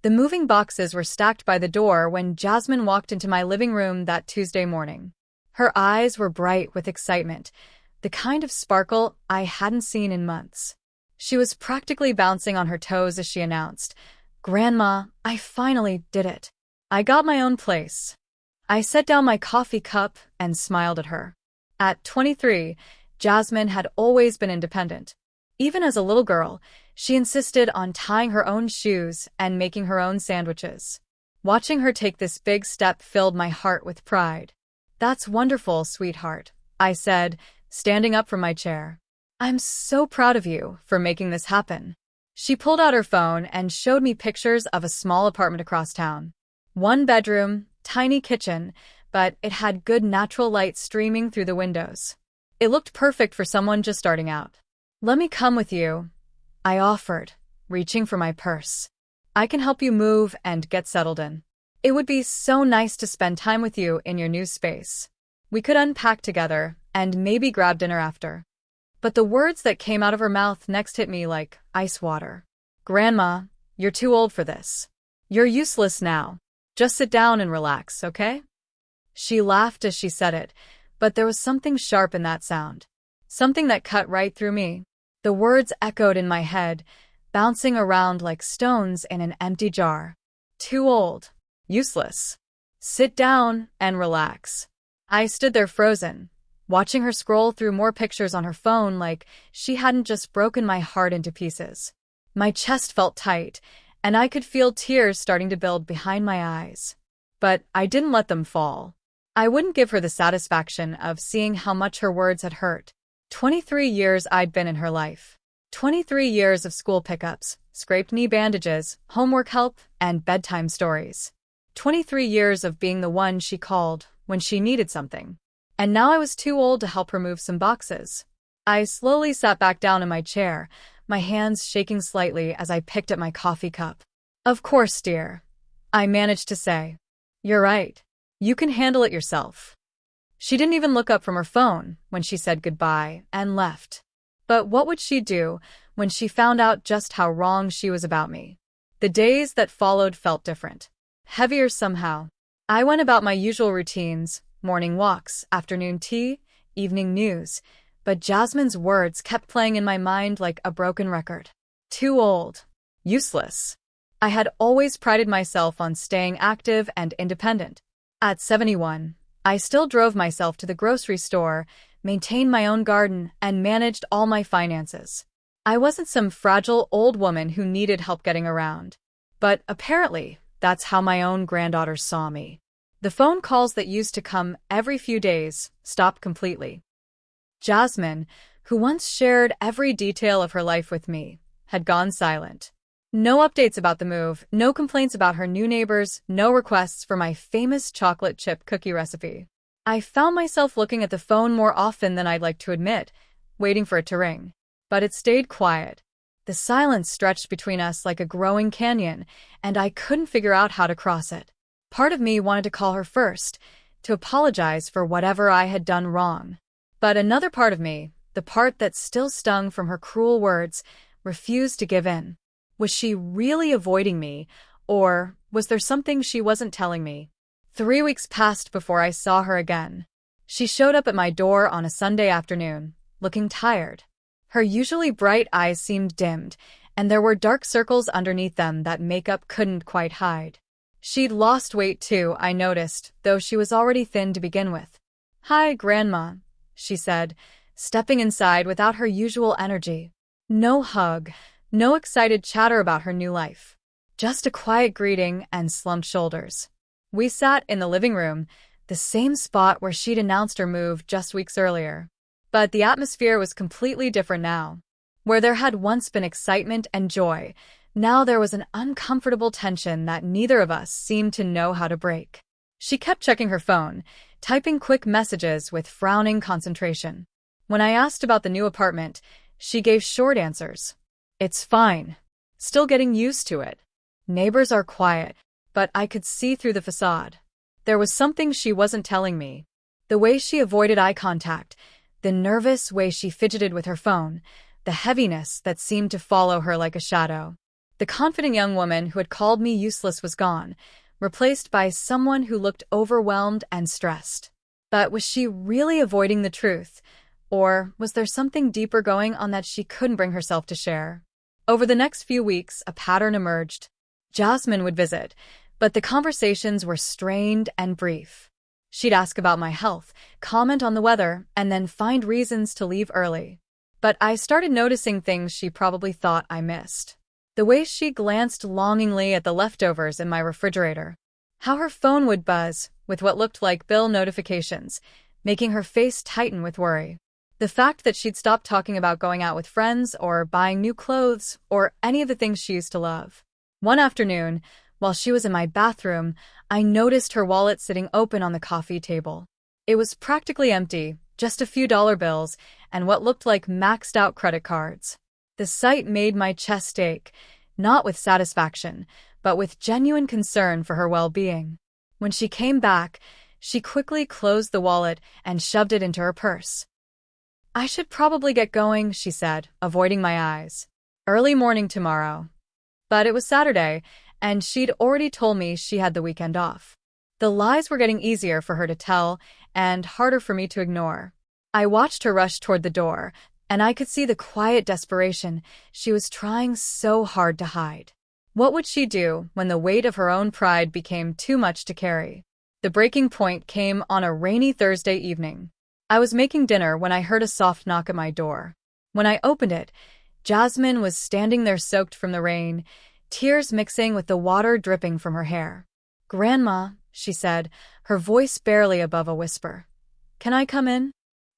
The moving boxes were stacked by the door when Jasmine walked into my living room that Tuesday morning. Her eyes were bright with excitement, the kind of sparkle I hadn't seen in months. She was practically bouncing on her toes as she announced, "Grandma, I finally did it. I got my own place." I set down my coffee cup and smiled at her. At 23, Jasmine had always been independent. Even as a little girl, she insisted on tying her own shoes and making her own sandwiches. Watching her take this big step filled my heart with pride. "That's wonderful, sweetheart," I said, standing up from my chair. "I'm so proud of you for making this happen." She pulled out her phone and showed me pictures of a small apartment across town. One bedroom, tiny kitchen, but it had good natural light streaming through the windows. It looked perfect for someone just starting out. "Let me come with you," I offered, reaching for my purse. "I can help you move and get settled in. It would be so nice to spend time with you in your new space. We could unpack together and maybe grab dinner after." But the words that came out of her mouth next hit me like ice water. "Grandma, you're too old for this. You're useless now. Just sit down and relax, okay?" She laughed as she said it, but there was something sharp in that sound. Something that cut right through me. The words echoed in my head, bouncing around like stones in an empty jar. Too old. Useless. Sit down and relax. I stood there frozen, watching her scroll through more pictures on her phone like she hadn't just broken my heart into pieces. My chest felt tight, and I could feel tears starting to build behind my eyes. But I didn't let them fall. I wouldn't give her the satisfaction of seeing how much her words had hurt. 23 years I'd been in her life. 23 years of school pickups, scraped knee bandages, homework help, and bedtime stories. 23 years of being the one she called when she needed something. And now I was too old to help her move some boxes. I slowly sat back down in my chair, my hands shaking slightly as I picked at my coffee cup. "Of course, dear," I managed to say. "You're right. You can handle it yourself." She didn't even look up from her phone when she said goodbye and left. But what would she do when she found out just how wrong she was about me? The days that followed felt different. Heavier somehow. I went about my usual routines, morning walks, afternoon tea, evening news, but Jasmine's words kept playing in my mind like a broken record. Too old. Useless. I had always prided myself on staying active and independent. At 71, I still drove myself to the grocery store, maintained my own garden, and managed all my finances. I wasn't some fragile old woman who needed help getting around. But apparently, that's how my own granddaughter saw me. The phone calls that used to come every few days stopped completely. Jasmine, who once shared every detail of her life with me, had gone silent. No updates about the move, no complaints about her new neighbors, no requests for my famous chocolate chip cookie recipe. I found myself looking at the phone more often than I'd like to admit, waiting for it to ring. But it stayed quiet. The silence stretched between us like a growing canyon, and I couldn't figure out how to cross it. Part of me wanted to call her first, to apologize for whatever I had done wrong. But another part of me, the part that still stung from her cruel words, refused to give in. Was she really avoiding me, or was there something she wasn't telling me? 3 weeks passed before I saw her again. She showed up at my door on a Sunday afternoon, looking tired. Her usually bright eyes seemed dimmed, and there were dark circles underneath them that makeup couldn't quite hide. She'd lost weight too, I noticed, though she was already thin to begin with. "Hi, Grandma," she said, stepping inside without her usual energy. No hug, no excited chatter about her new life. Just a quiet greeting and slumped shoulders. We sat in the living room, the same spot where she'd announced her move just weeks earlier. But the atmosphere was completely different now. Where there had once been excitement and joy, now there was an uncomfortable tension that neither of us seemed to know how to break. She kept checking her phone, typing quick messages with frowning concentration. When I asked about the new apartment, she gave short answers. "It's fine. Still getting used to it. Neighbors are quiet," but I could see through the facade. There was something she wasn't telling me. The way she avoided eye contact, the nervous way she fidgeted with her phone, the heaviness that seemed to follow her like a shadow. The confident young woman who had called me useless was gone, replaced by someone who looked overwhelmed and stressed. But was she really avoiding the truth? Or was there something deeper going on that she couldn't bring herself to share? Over the next few weeks, a pattern emerged. Jasmine would visit, but the conversations were strained and brief. She'd ask about my health, comment on the weather, and then find reasons to leave early. But I started noticing things she probably thought I missed. The way she glanced longingly at the leftovers in my refrigerator. How her phone would buzz with what looked like bill notifications, making her face tighten with worry. The fact that she'd stopped talking about going out with friends or buying new clothes or any of the things she used to love. One afternoon, while she was in my bathroom, I noticed her wallet sitting open on the coffee table. It was practically empty, just a few dollar bills and what looked like maxed-out credit cards. The sight made my chest ache, not with satisfaction, but with genuine concern for her well-being. When she came back, she quickly closed the wallet and shoved it into her purse. "I should probably get going," she said, avoiding my eyes. "Early morning tomorrow." But it was Saturday, and she'd already told me she had the weekend off. The lies were getting easier for her to tell and harder for me to ignore. I watched her rush toward the door, and I could see the quiet desperation she was trying so hard to hide. What would she do when the weight of her own pride became too much to carry? The breaking point came on a rainy Thursday evening. I was making dinner when I heard a soft knock at my door. When I opened it, Jasmine was standing there soaked from the rain, tears mixing with the water dripping from her hair. "Grandma," she said, her voice barely above a whisper. "Can I come in?"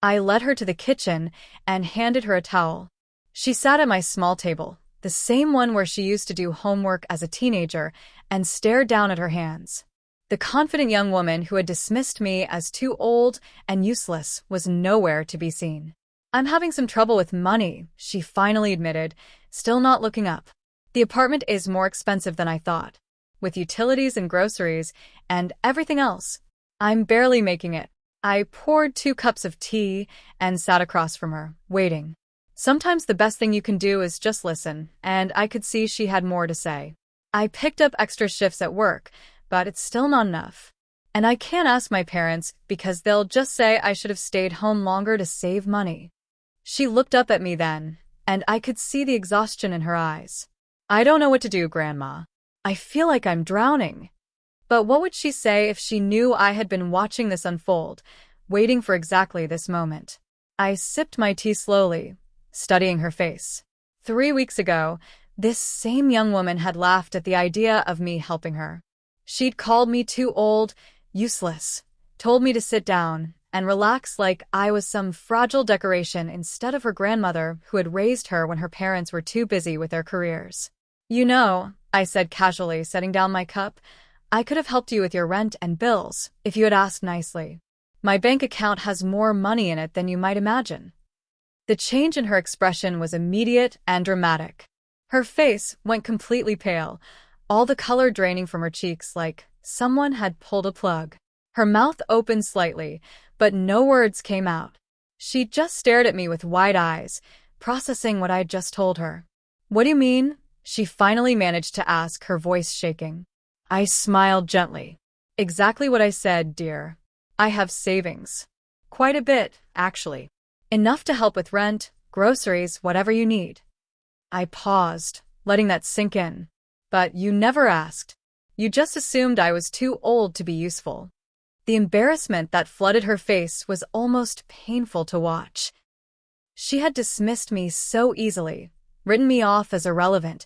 I led her to the kitchen and handed her a towel. She sat at my small table, the same one where she used to do homework as a teenager, and stared down at her hands. The confident young woman who had dismissed me as too old and useless was nowhere to be seen. "I'm having some trouble with money," she finally admitted, still not looking up. "The apartment is more expensive than I thought, with utilities and groceries and everything else. I'm barely making it." I poured 2 cups of tea and sat across from her, waiting. Sometimes the best thing you can do is just listen, and I could see she had more to say. "I picked up extra shifts at work, but it's still not enough. And I can't ask my parents because they'll just say I should have stayed home longer to save money." She looked up at me then, and I could see the exhaustion in her eyes. "I don't know what to do, Grandma. I feel like I'm drowning." But what would she say if she knew I had been watching this unfold, waiting for exactly this moment? I sipped my tea slowly, studying her face. 3 weeks ago, this same young woman had laughed at the idea of me helping her. She'd called me too old, useless, told me to sit down and relax like I was some fragile decoration instead of her grandmother who had raised her when her parents were too busy with their careers. "You know," I said casually, setting down my cup, "I could have helped you with your rent and bills if you had asked nicely. My bank account has more money in it than you might imagine." The change in her expression was immediate and dramatic. Her face went completely pale, all the color draining from her cheeks like someone had pulled a plug. Her mouth opened slightly, but no words came out. She just stared at me with wide eyes, processing what I'd just told her. "What do you mean?" she finally managed to ask, her voice shaking. I smiled gently. "Exactly what I said, dear. I have savings. Quite a bit, actually. Enough to help with rent, groceries, whatever you need." I paused, letting that sink in. "But you never asked. You just assumed I was too old to be useful." The embarrassment that flooded her face was almost painful to watch. She had dismissed me so easily, written me off as irrelevant,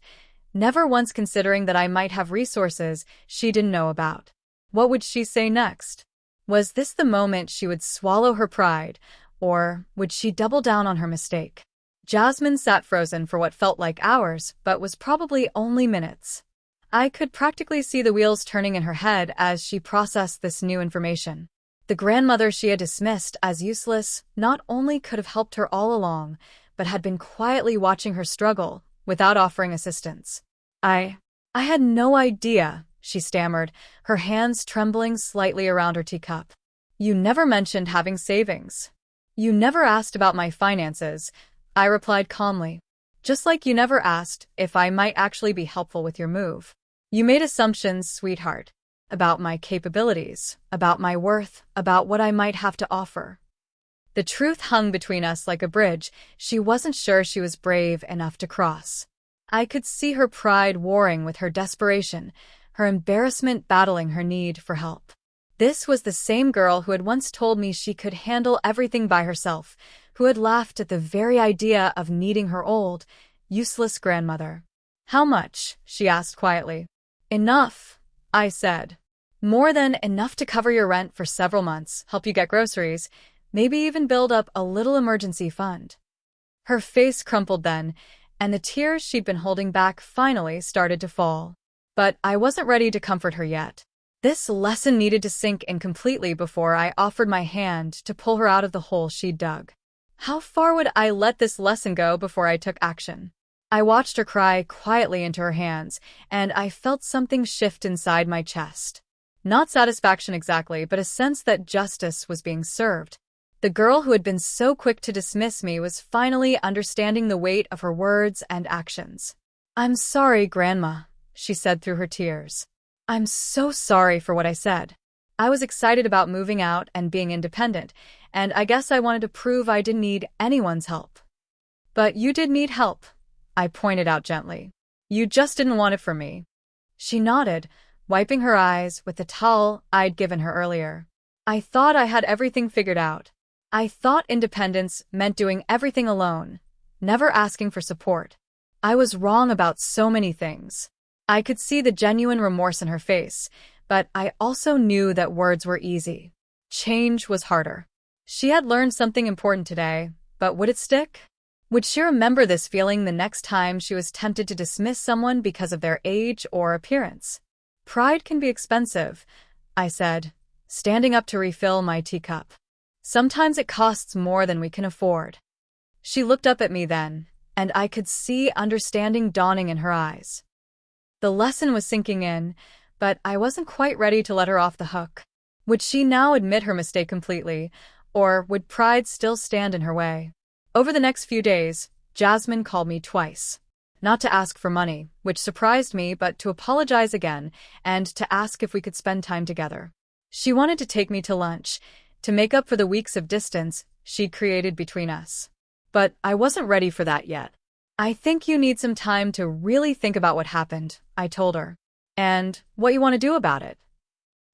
never once considering that I might have resources she didn't know about. What would she say next? Was this the moment she would swallow her pride, or would she double down on her mistake? Jasmine sat frozen for what felt like hours, but was probably only minutes. I could practically see the wheels turning in her head as she processed this new information. The grandmother she had dismissed as useless not only could have helped her all along, but had been quietly watching her struggle without offering assistance. I had no idea," she stammered, her hands trembling slightly around her teacup. "You never mentioned having savings. You never asked about my finances," I replied calmly. Just like you never asked if I might actually be helpful with your move. You made assumptions, sweetheart, about my capabilities, about my worth, about what I might have to offer. The truth hung between us like a bridge she wasn't sure she was brave enough to cross. I could see her pride warring with her desperation, her embarrassment battling her need for help. This was the same girl who had once told me she could handle everything by herself, who had laughed at the very idea of needing her old, useless grandmother. "How much?" she asked quietly. "Enough," I said. "More than enough to cover your rent for several months, help you get groceries, maybe even build up a little emergency fund." Her face crumpled then, and the tears she'd been holding back finally started to fall. But I wasn't ready to comfort her yet. This lesson needed to sink in completely before I offered my hand to pull her out of the hole she'd dug. How far would I let this lesson go before I took action? I watched her cry quietly into her hands, and I felt something shift inside my chest. Not satisfaction exactly, but a sense that justice was being served. The girl who had been so quick to dismiss me was finally understanding the weight of her words and actions. "I'm sorry, Grandma," she said through her tears. "I'm so sorry for what I said. I was excited about moving out and being independent, and I guess I wanted to prove I didn't need anyone's help." "But you did need help," I pointed out gently. "You just didn't want it from me." She nodded, wiping her eyes with the towel I'd given her earlier. "I thought I had everything figured out. I thought independence meant doing everything alone, never asking for support. I was wrong about so many things." I could see the genuine remorse in her face, but I also knew that words were easy. Change was harder. She had learned something important today, but would it stick? Would she remember this feeling the next time she was tempted to dismiss someone because of their age or appearance? "Pride can be expensive," I said, standing up to refill my teacup. "Sometimes it costs more than we can afford." She looked up at me then, and I could see understanding dawning in her eyes. The lesson was sinking in, but I wasn't quite ready to let her off the hook. Would she now admit her mistake completely, or would pride still stand in her way? Over the next few days, Jasmine called me twice. Not to ask for money, which surprised me, but to apologize again and to ask if we could spend time together. She wanted to take me to lunch, to make up for the weeks of distance she'd created between us. But I wasn't ready for that yet. "I think you need some time to really think about what happened," I told her. "And what you want to do about it."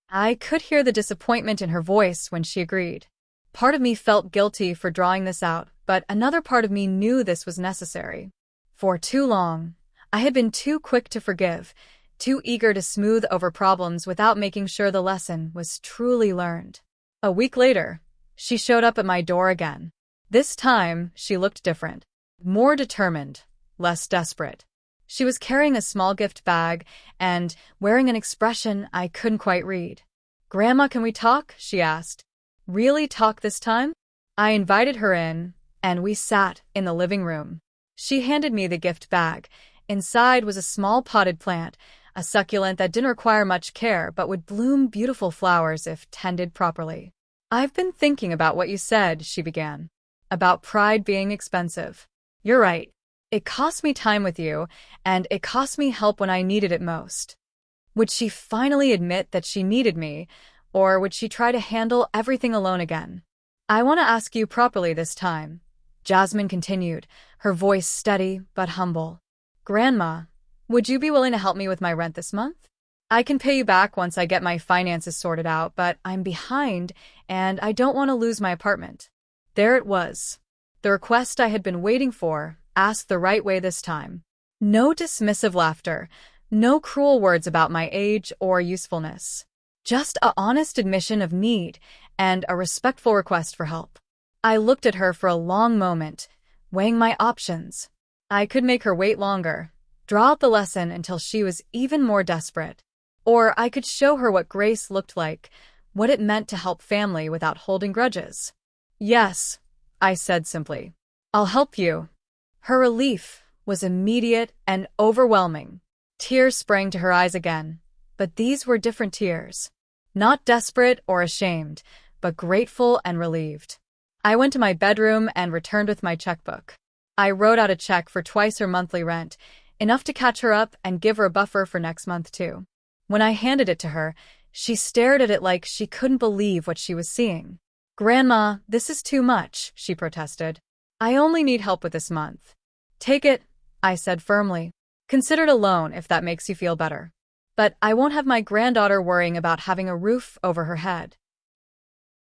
I could hear the disappointment in her voice when she agreed. Part of me felt guilty for drawing this out, but another part of me knew this was necessary. For too long, I had been too quick to forgive, too eager to smooth over problems without making sure the lesson was truly learned. A week later, she showed up at my door again. This time, she looked different. More determined, less desperate. She was carrying a small gift bag and wearing an expression I couldn't quite read. "Grandma, can we talk?" she asked. "Really talk this time?" I invited her in, and we sat in the living room. She handed me the gift bag. Inside was a small potted plant, a succulent that didn't require much care but would bloom beautiful flowers if tended properly. "I've been thinking about what you said," she began, "about pride being expensive. You're right. It cost me time with you, and it cost me help when I needed it most." Would she finally admit that she needed me, or would she try to handle everything alone again? "I want to ask you properly this time," Jasmine continued, her voice steady but humble. "Grandma, would you be willing to help me with my rent this month? I can pay you back once I get my finances sorted out, but I'm behind, and I don't want to lose my apartment." There it was. The request I had been waiting for, asked the right way this time. No dismissive laughter, no cruel words about my age or usefulness. Just an honest admission of need and a respectful request for help. I looked at her for a long moment, weighing my options. I could make her wait longer, draw out the lesson until she was even more desperate. Or I could show her what grace looked like, what it meant to help family without holding grudges. "Yes," I said simply. "I'll help you." Her relief was immediate and overwhelming. Tears sprang to her eyes again, but these were different tears. Not desperate or ashamed, but grateful and relieved. I went to my bedroom and returned with my checkbook. I wrote out a check for twice her monthly rent, enough to catch her up and give her a buffer for next month too. When I handed it to her, she stared at it like she couldn't believe what she was seeing. "Grandma, this is too much," she protested. "I only need help with this month." "Take it," I said firmly. "Consider it a loan if that makes you feel better. But I won't have my granddaughter worrying about having a roof over her head."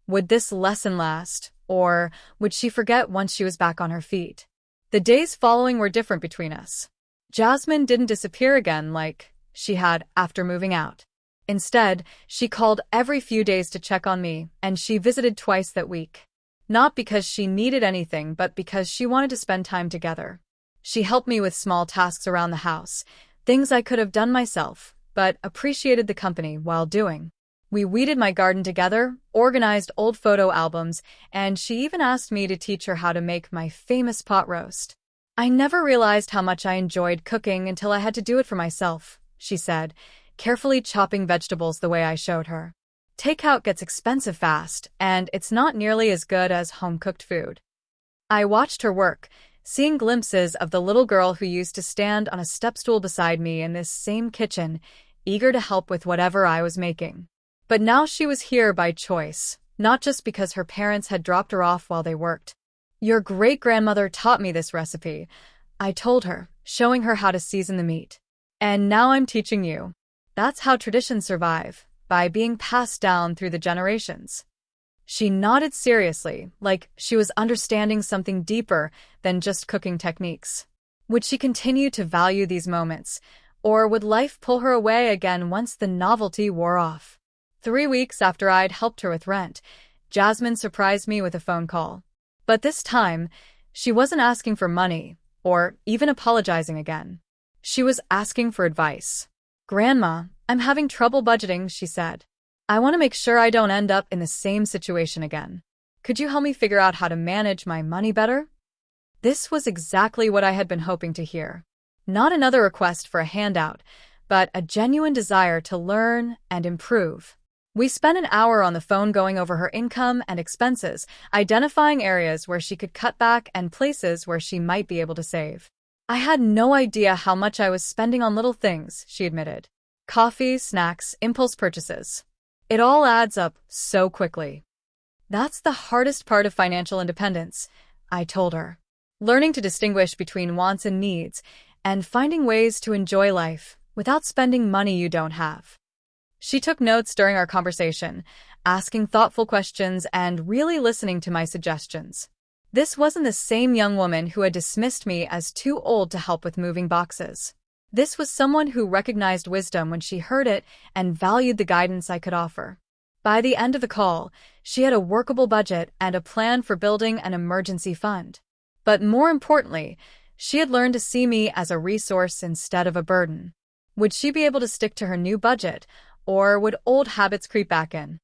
Would this lesson last, or would she forget once she was back on her feet? The days following were different between us. Jasmine didn't disappear again like she had after moving out. Instead, she called every few days to check on me, and she visited twice that week. Not because she needed anything, but because she wanted to spend time together. She helped me with small tasks around the house, things I could have done myself, but appreciated the company while doing. We weeded my garden together, organized old photo albums, and she even asked me to teach her how to make my famous pot roast. "I never realized how much I enjoyed cooking until I had to do it for myself," she said, carefully chopping vegetables the way I showed her. "Takeout gets expensive fast, and it's not nearly as good as home-cooked food." I watched her work, seeing glimpses of the little girl who used to stand on a step-stool beside me in this same kitchen, eager to help with whatever I was making. But now she was here by choice, not just because her parents had dropped her off while they worked. "Your great-grandmother taught me this recipe," I told her, showing her how to season the meat. "And now I'm teaching you." That's how traditions survive, by being passed down through the generations. She nodded seriously, like she was understanding something deeper than just cooking techniques. Would she continue to value these moments, or would life pull her away again once the novelty wore off? 3 weeks after I'd helped her with rent, Jasmine surprised me with a phone call. But this time, she wasn't asking for money, or even apologizing again. She was asking for advice. "Grandma, I'm having trouble budgeting," she said. "I want to make sure I don't end up in the same situation again. Could you help me figure out how to manage my money better?" This was exactly what I had been hoping to hear. Not another request for a handout, but a genuine desire to learn and improve. We spent an hour on the phone going over her income and expenses, identifying areas where she could cut back and places where she might be able to save. "I had no idea how much I was spending on little things," she admitted. "Coffee, snacks, impulse purchases. It all adds up so quickly." "That's the hardest part of financial independence," I told her. "Learning to distinguish between wants and needs, and finding ways to enjoy life without spending money you don't have." She took notes during our conversation, asking thoughtful questions and really listening to my suggestions. This wasn't the same young woman who had dismissed me as too old to help with moving boxes. This was someone who recognized wisdom when she heard it and valued the guidance I could offer. By the end of the call, she had a workable budget and a plan for building an emergency fund. But more importantly, she had learned to see me as a resource instead of a burden. Would she be able to stick to her new budget, or would old habits creep back in?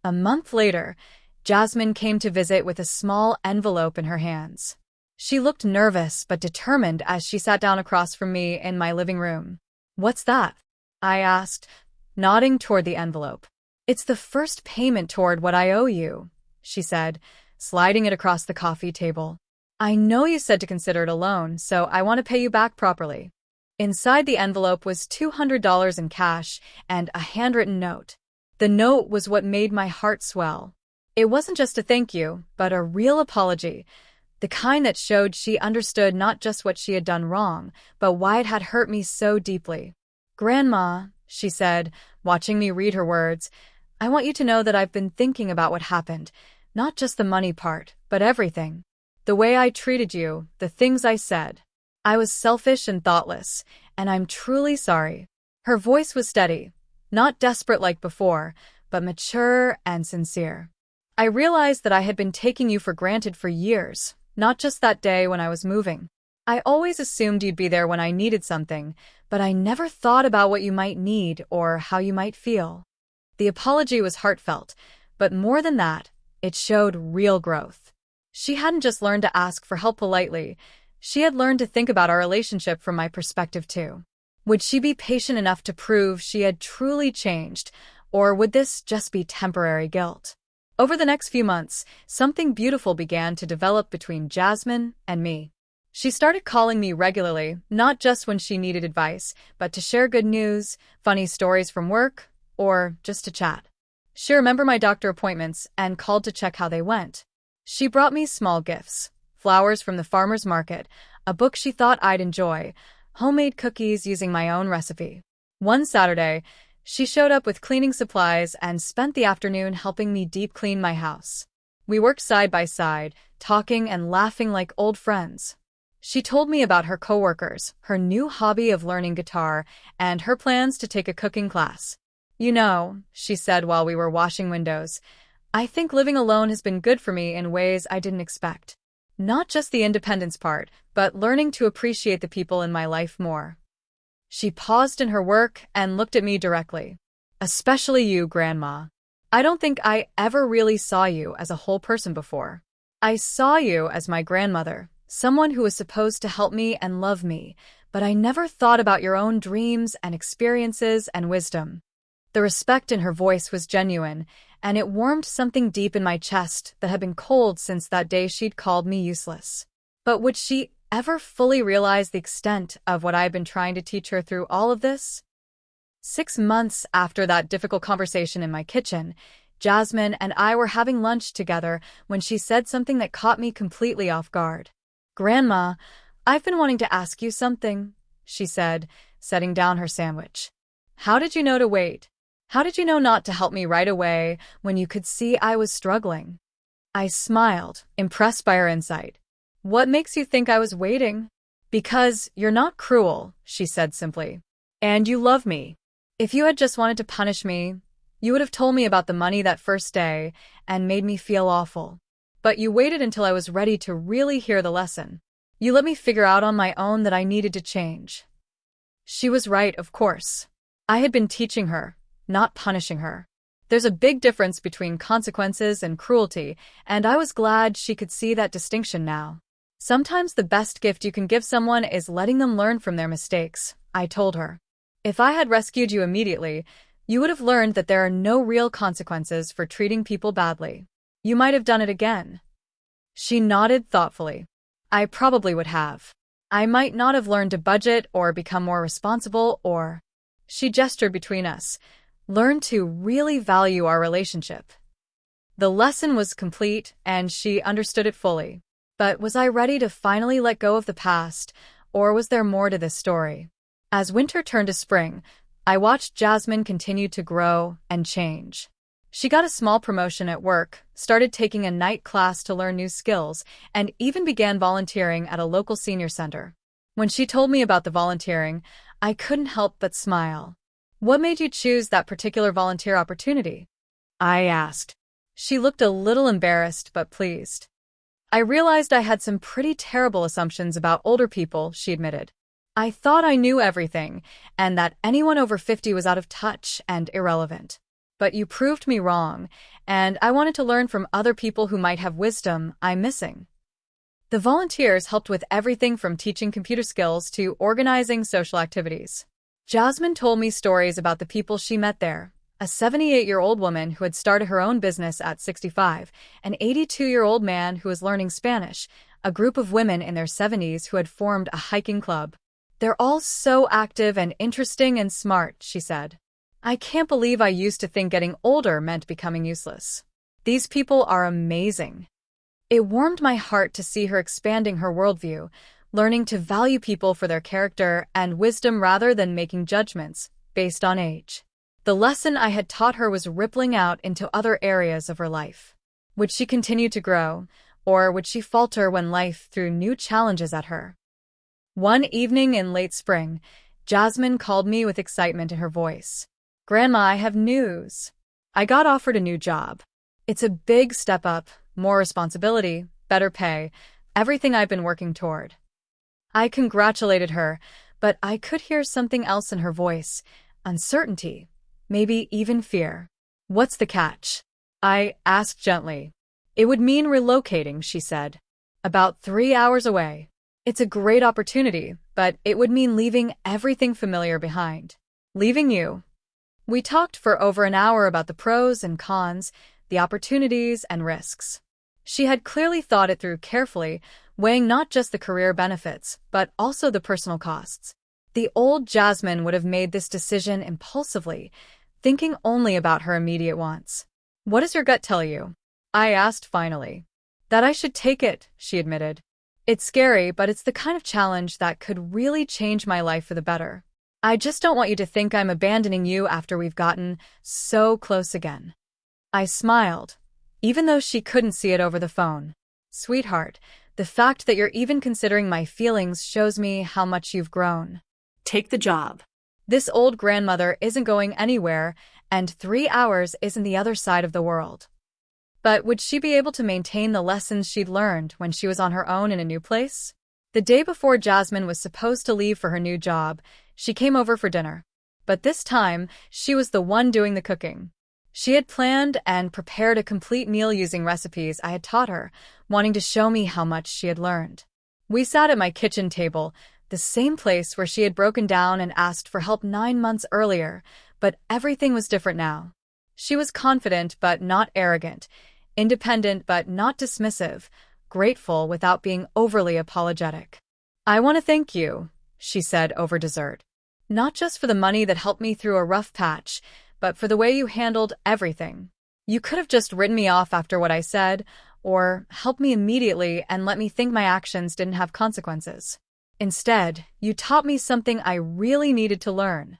A month later, Jasmine came to visit with a small envelope in her hands. She looked nervous but determined as she sat down across from me in my living room. "What's that?" I asked, nodding toward the envelope. "It's the first payment toward what I owe you," she said, sliding it across the coffee table. "I know you said to consider it a loan, so I want to pay you back properly." Inside the envelope was $200 in cash and a handwritten note. The note was what made my heart swell. It wasn't just a thank you, but a real apology, the kind that showed she understood not just what she had done wrong, but why it had hurt me so deeply. "Grandma," she said, watching me read her words, "I want you to know that I've been thinking about what happened, not just the money part, but everything. The way I treated you, the things I said. I was selfish and thoughtless, and I'm truly sorry." Her voice was steady, not desperate like before, but mature and sincere. "I realized that I had been taking you for granted for years, not just that day when I was moving. I always assumed you'd be there when I needed something, but I never thought about what you might need or how you might feel." The apology was heartfelt, but more than that, it showed real growth. She hadn't just learned to ask for help politely, she had learned to think about our relationship from my perspective too. Would she be patient enough to prove she had truly changed, or would this just be temporary guilt? Over the next few months, something beautiful began to develop between Jasmine and me. She started calling me regularly, not just when she needed advice, but to share good news, funny stories from work, or just to chat. She remembered my doctor appointments and called to check how they went. She brought me small gifts, flowers from the farmer's market, a book she thought I'd enjoy, homemade cookies using my own recipe. One Saturday, she showed up with cleaning supplies and spent the afternoon helping me deep clean my house. We worked side by side, talking and laughing like old friends. She told me about her coworkers, her new hobby of learning guitar, and her plans to take a cooking class. You know, she said while we were washing windows, I think living alone has been good for me in ways I didn't expect. Not just the independence part, but learning to appreciate the people in my life more. She paused in her work and looked at me directly. Especially you, Grandma. I don't think I ever really saw you as a whole person before. I saw you as my grandmother, someone who was supposed to help me and love me, but I never thought about your own dreams and experiences and wisdom. The respect in her voice was genuine, and it warmed something deep in my chest that had been cold since that day she'd called me useless. But would she ever fully realize the extent of what I had been trying to teach her through all of this? 6 months after that difficult conversation in my kitchen, Jasmine and I were having lunch together when she said something that caught me completely off guard. Grandma, I've been wanting to ask you something, she said, setting down her sandwich. How did you know to wait? How did you know not to help me right away when you could see I was struggling? I smiled, impressed by her insight. What makes you think I was waiting? Because you're not cruel, she said simply. And you love me. If you had just wanted to punish me, you would have told me about the money that first day and made me feel awful. But you waited until I was ready to really hear the lesson. You let me figure out on my own that I needed to change. She was right, of course. I had been teaching her, not punishing her. There's a big difference between consequences and cruelty, and I was glad she could see that distinction now. Sometimes the best gift you can give someone is letting them learn from their mistakes, I told her. If I had rescued you immediately, you would have learned that there are no real consequences for treating people badly. You might have done it again. She nodded thoughtfully. I probably would have. I might not have learned to budget or become more responsible or... She gestured between us. Learn to really value our relationship. The lesson was complete, and she understood it fully. But was I ready to finally let go of the past, or was there more to this story? As winter turned to spring, I watched Jasmine continue to grow and change. She got a small promotion at work, started taking a night class to learn new skills, and even began volunteering at a local senior center. When she told me about the volunteering, I couldn't help but smile. What made you choose that particular volunteer opportunity? I asked. She looked a little embarrassed but pleased. I realized I had some pretty terrible assumptions about older people, she admitted. I thought I knew everything, and that anyone over 50 was out of touch and irrelevant. But you proved me wrong, and I wanted to learn from other people who might have wisdom I'm missing. The volunteers helped with everything from teaching computer skills to organizing social activities. Jasmine told me stories about the people she met there. A 78-year-old woman who had started her own business at 65, an 82-year-old man who was learning Spanish, a group of women in their 70s who had formed a hiking club. They're all so active and interesting and smart, she said. I can't believe I used to think getting older meant becoming useless. These people are amazing. It warmed my heart to see her expanding her worldview, learning to value people for their character and wisdom rather than making judgments based on age. The lesson I had taught her was rippling out into other areas of her life. Would she continue to grow, or would she falter when life threw new challenges at her? One evening in late spring, Jasmine called me with excitement in her voice. Grandma, I have news. I got offered a new job. It's a big step up, more responsibility, better pay, everything I've been working toward. I congratulated her, but I could hear something else in her voice, uncertainty. Maybe even fear. What's the catch? I asked gently. It would mean relocating, she said. About 3 hours away. It's a great opportunity, but it would mean leaving everything familiar behind. Leaving you. We talked for over an hour about the pros and cons, the opportunities and risks. She had clearly thought it through carefully, weighing not just the career benefits, but also the personal costs. The old Jasmine would have made this decision impulsively, thinking only about her immediate wants. "What does your gut tell you?" I asked finally. "That I should take it," she admitted. "It's scary, but it's the kind of challenge that could really change my life for the better. I just don't want you to think I'm abandoning you after we've gotten so close again." I smiled, even though she couldn't see it over the phone. "Sweetheart, the fact that you're even considering my feelings shows me how much you've grown. Take the job." This old grandmother isn't going anywhere, and 3 hours isn't the other side of the world. But would she be able to maintain the lessons she'd learned when she was on her own in a new place? The day before Jasmine was supposed to leave for her new job, she came over for dinner. But this time, she was the one doing the cooking. She had planned and prepared a complete meal using recipes I had taught her, wanting to show me how much she had learned. We sat at my kitchen table, the same place where she had broken down and asked for help 9 months earlier, but everything was different now. She was confident but not arrogant, independent but not dismissive, grateful without being overly apologetic. "I want to thank you," she said over dessert. "Not just for the money that helped me through a rough patch, but for the way you handled everything. You could have just written me off after what I said, or helped me immediately and let me think my actions didn't have consequences. Instead, you taught me something I really needed to learn."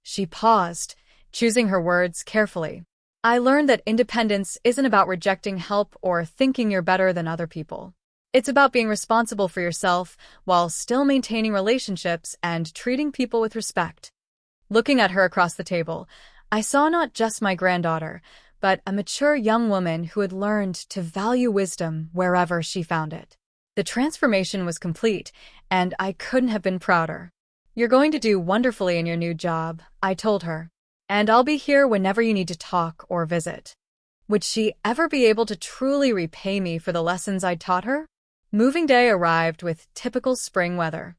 She paused, choosing her words carefully. "I learned that independence isn't about rejecting help or thinking you're better than other people. It's about being responsible for yourself while still maintaining relationships and treating people with respect." Looking at her across the table, I saw not just my granddaughter, but a mature young woman who had learned to value wisdom wherever she found it. The transformation was complete, and I couldn't have been prouder. "You're going to do wonderfully in your new job," I told her. "And I'll be here whenever you need to talk or visit." Would she ever be able to truly repay me for the lessons I'd taught her? Moving day arrived with typical spring weather.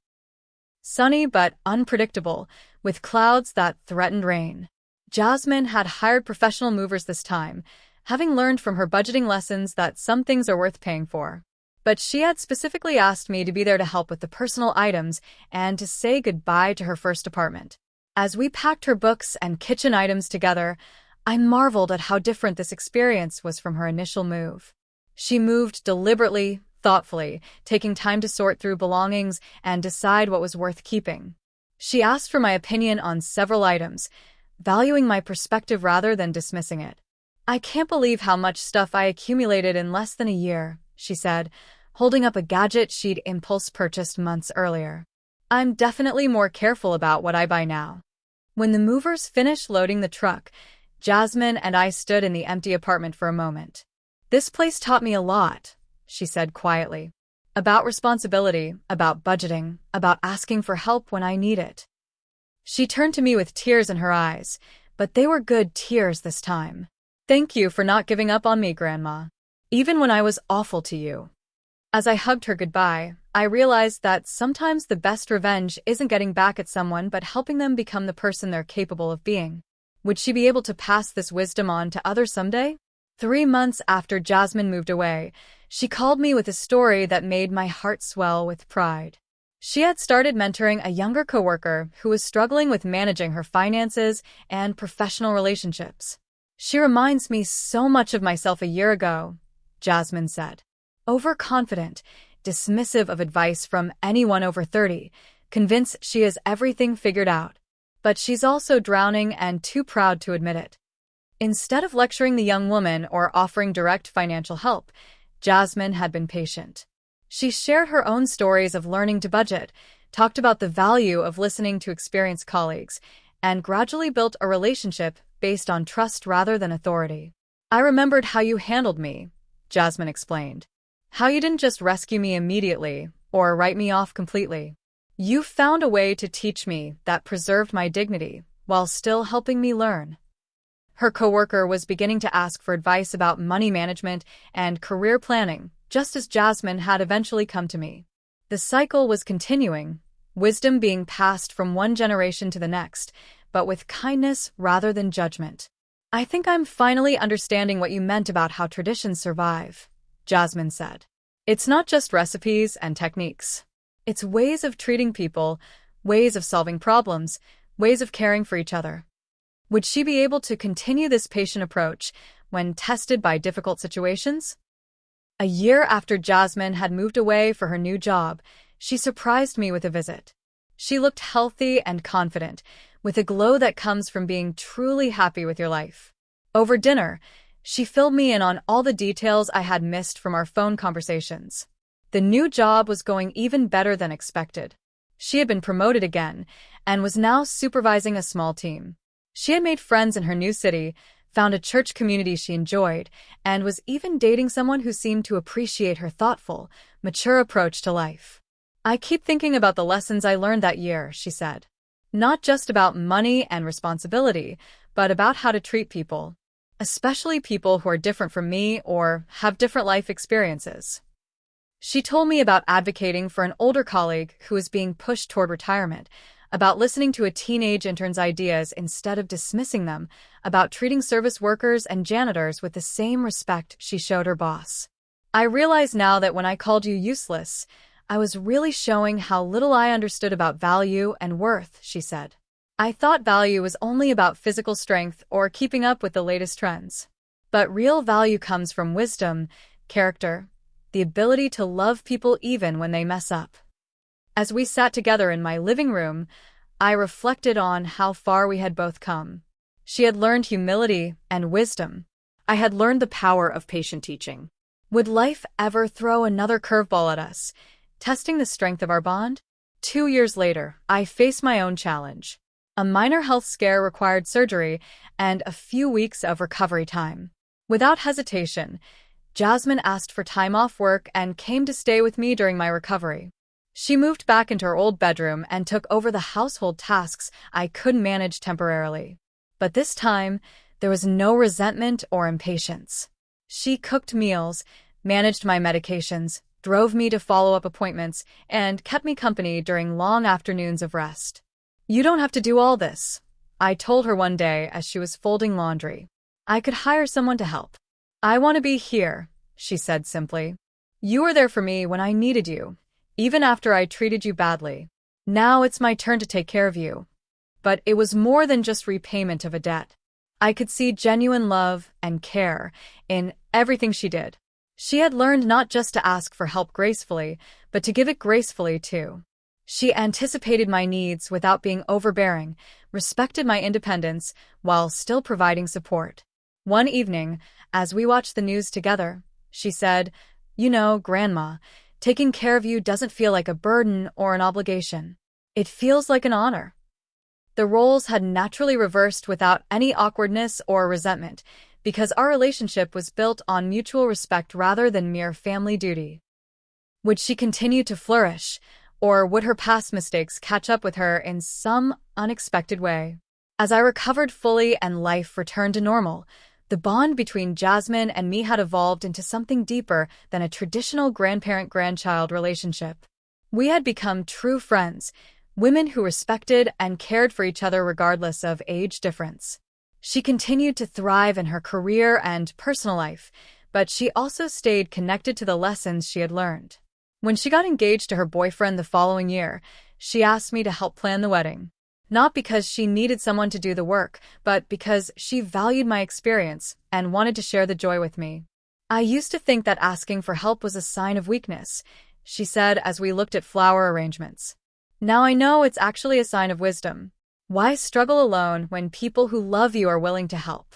Sunny but unpredictable, with clouds that threatened rain. Jasmine had hired professional movers this time, having learned from her budgeting lessons that some things are worth paying for. But she had specifically asked me to be there to help with the personal items and to say goodbye to her first apartment. As we packed her books and kitchen items together, I marveled at how different this experience was from her initial move. She moved deliberately, thoughtfully, taking time to sort through belongings and decide what was worth keeping. She asked for my opinion on several items, valuing my perspective rather than dismissing it. "I can't believe how much stuff I accumulated in less than a year," she said, holding up a gadget she'd impulse purchased months earlier. "I'm definitely more careful about what I buy now." When the movers finished loading the truck, Jasmine and I stood in the empty apartment for a moment. "This place taught me a lot," she said quietly. "About responsibility, about budgeting, about asking for help when I need it." She turned to me with tears in her eyes, but they were good tears this time. "Thank you for not giving up on me, Grandma, even when I was awful to you." As I hugged her goodbye, I realized that sometimes the best revenge isn't getting back at someone but helping them become the person they're capable of being. Would she be able to pass this wisdom on to others someday? 3 months after Jasmine moved away, she called me with a story that made my heart swell with pride. She had started mentoring a younger coworker who was struggling with managing her finances and professional relationships. "She reminds me so much of myself a year ago," Jasmine said. Overconfident, dismissive of advice from anyone over 30, convinced she has everything figured out. But she's also drowning and too proud to admit it. Instead of lecturing the young woman or offering direct financial help, Jasmine had been patient. She shared her own stories of learning to budget, talked about the value of listening to experienced colleagues, and gradually built a relationship based on trust rather than authority. "I remembered how you handled me," Jasmine explained. "How you didn't just rescue me immediately or write me off completely. You found a way to teach me that preserved my dignity while still helping me learn." Her coworker was beginning to ask for advice about money management and career planning, just as Jasmine had eventually come to me. The cycle was continuing, wisdom being passed from one generation to the next, but with kindness rather than judgment. "I think I'm finally understanding what you meant about how traditions survive," Jasmine said. It's not just recipes and techniques. It's ways of treating people, ways of solving problems, ways of caring for each other. Would she be able to continue this patient approach when tested by difficult situations? A year after Jasmine had moved away for her new job, she surprised me with a visit. She looked healthy and confident, with a glow that comes from being truly happy with your life. Over dinner, she filled me in on all the details I had missed from our phone conversations. The new job was going even better than expected. She had been promoted again and was now supervising a small team. She had made friends in her new city, found a church community she enjoyed, and was even dating someone who seemed to appreciate her thoughtful, mature approach to life. "I keep thinking about the lessons I learned that year," she said. "Not just about money and responsibility, but about how to treat people, especially people who are different from me or have different life experiences." She told me about advocating for an older colleague who was being pushed toward retirement, about listening to a teenage intern's ideas instead of dismissing them, about treating service workers and janitors with the same respect she showed her boss. "I realize now that when I called you useless, I was really showing how little I understood about value and worth," she said. "I thought value was only about physical strength or keeping up with the latest trends. But real value comes from wisdom, character, the ability to love people even when they mess up." As we sat together in my living room, I reflected on how far we had both come. She had learned humility and wisdom. I had learned the power of patient teaching. Would life ever throw another curveball at us, testing the strength of our bond? 2 years later, I faced my own challenge. A minor health scare required surgery and a few weeks of recovery time. Without hesitation, Jasmine asked for time off work and came to stay with me during my recovery. She moved back into her old bedroom and took over the household tasks I couldn't manage temporarily. But this time, there was no resentment or impatience. She cooked meals, managed my medications, drove me to follow-up appointments, and kept me company during long afternoons of rest. "You don't have to do all this," I told her one day as she was folding laundry. "I could hire someone to help." "I want to be here," she said simply. "You were there for me when I needed you, even after I treated you badly. Now it's my turn to take care of you." But it was more than just repayment of a debt. I could see genuine love and care in everything she did. She had learned not just to ask for help gracefully, but to give it gracefully too. She anticipated my needs without being overbearing, respected my independence while still providing support. One evening, as we watched the news together, she said, "You know, Grandma, taking care of you doesn't feel like a burden or an obligation. It feels like an honor." The roles had naturally reversed without any awkwardness or resentment, because our relationship was built on mutual respect rather than mere family duty. Would she continue to flourish, or would her past mistakes catch up with her in some unexpected way? As I recovered fully and life returned to normal, the bond between Jasmine and me had evolved into something deeper than a traditional grandparent-grandchild relationship. We had become true friends, women who respected and cared for each other regardless of age difference. She continued to thrive in her career and personal life, but she also stayed connected to the lessons she had learned. When she got engaged to her boyfriend the following year, she asked me to help plan the wedding. Not because she needed someone to do the work, but because she valued my experience and wanted to share the joy with me. "I used to think that asking for help was a sign of weakness," she said as we looked at flower arrangements. "Now I know it's actually a sign of wisdom. Why struggle alone when people who love you are willing to help?"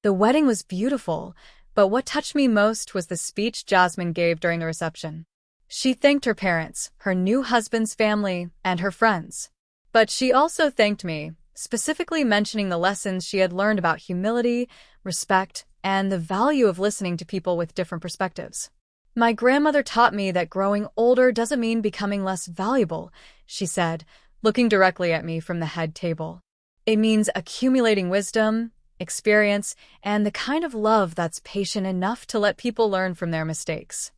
The wedding was beautiful, but what touched me most was the speech Jasmine gave during the reception. She thanked her parents, her new husband's family, and her friends. But she also thanked me, specifically mentioning the lessons she had learned about humility, respect, and the value of listening to people with different perspectives. "My grandmother taught me that growing older doesn't mean becoming less valuable," she said, looking directly at me from the head table. "It means accumulating wisdom, experience, and the kind of love that's patient enough to let people learn from their mistakes."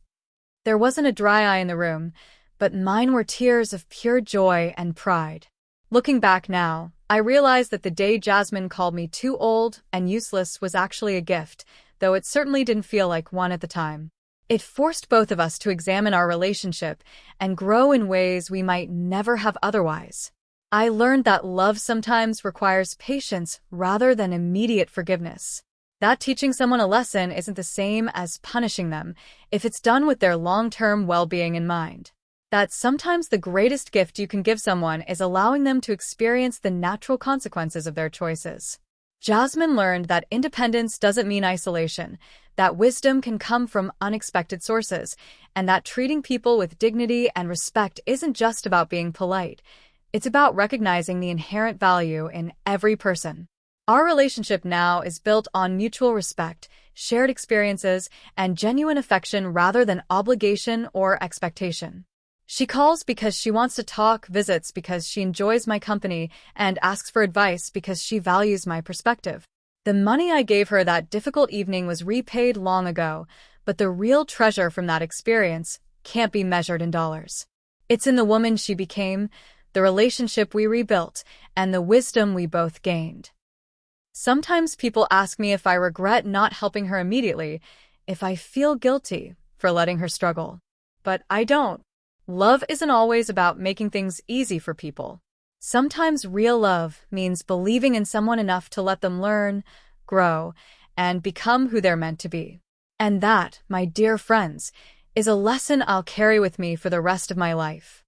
There wasn't a dry eye in the room, but mine were tears of pure joy and pride. Looking back now, I realize that the day Jasmine called me too old and useless was actually a gift, though it certainly didn't feel like one at the time. It forced both of us to examine our relationship and grow in ways we might never have otherwise. I learned that love sometimes requires patience rather than immediate forgiveness. That teaching someone a lesson isn't the same as punishing them if it's done with their long-term well-being in mind. That sometimes the greatest gift you can give someone is allowing them to experience the natural consequences of their choices. Jasmine learned that independence doesn't mean isolation, that wisdom can come from unexpected sources, and that treating people with dignity and respect isn't just about being polite. It's about recognizing the inherent value in every person. Our relationship now is built on mutual respect, shared experiences, and genuine affection rather than obligation or expectation. She calls because she wants to talk, visits because she enjoys my company, and asks for advice because she values my perspective. The money I gave her that difficult evening was repaid long ago, but the real treasure from that experience can't be measured in dollars. It's in the woman she became, the relationship we rebuilt, and the wisdom we both gained. Sometimes people ask me if I regret not helping her immediately, if I feel guilty for letting her struggle. But I don't. Love isn't always about making things easy for people. Sometimes real love means believing in someone enough to let them learn, grow, and become who they're meant to be. And that, my dear friends, is a lesson I'll carry with me for the rest of my life.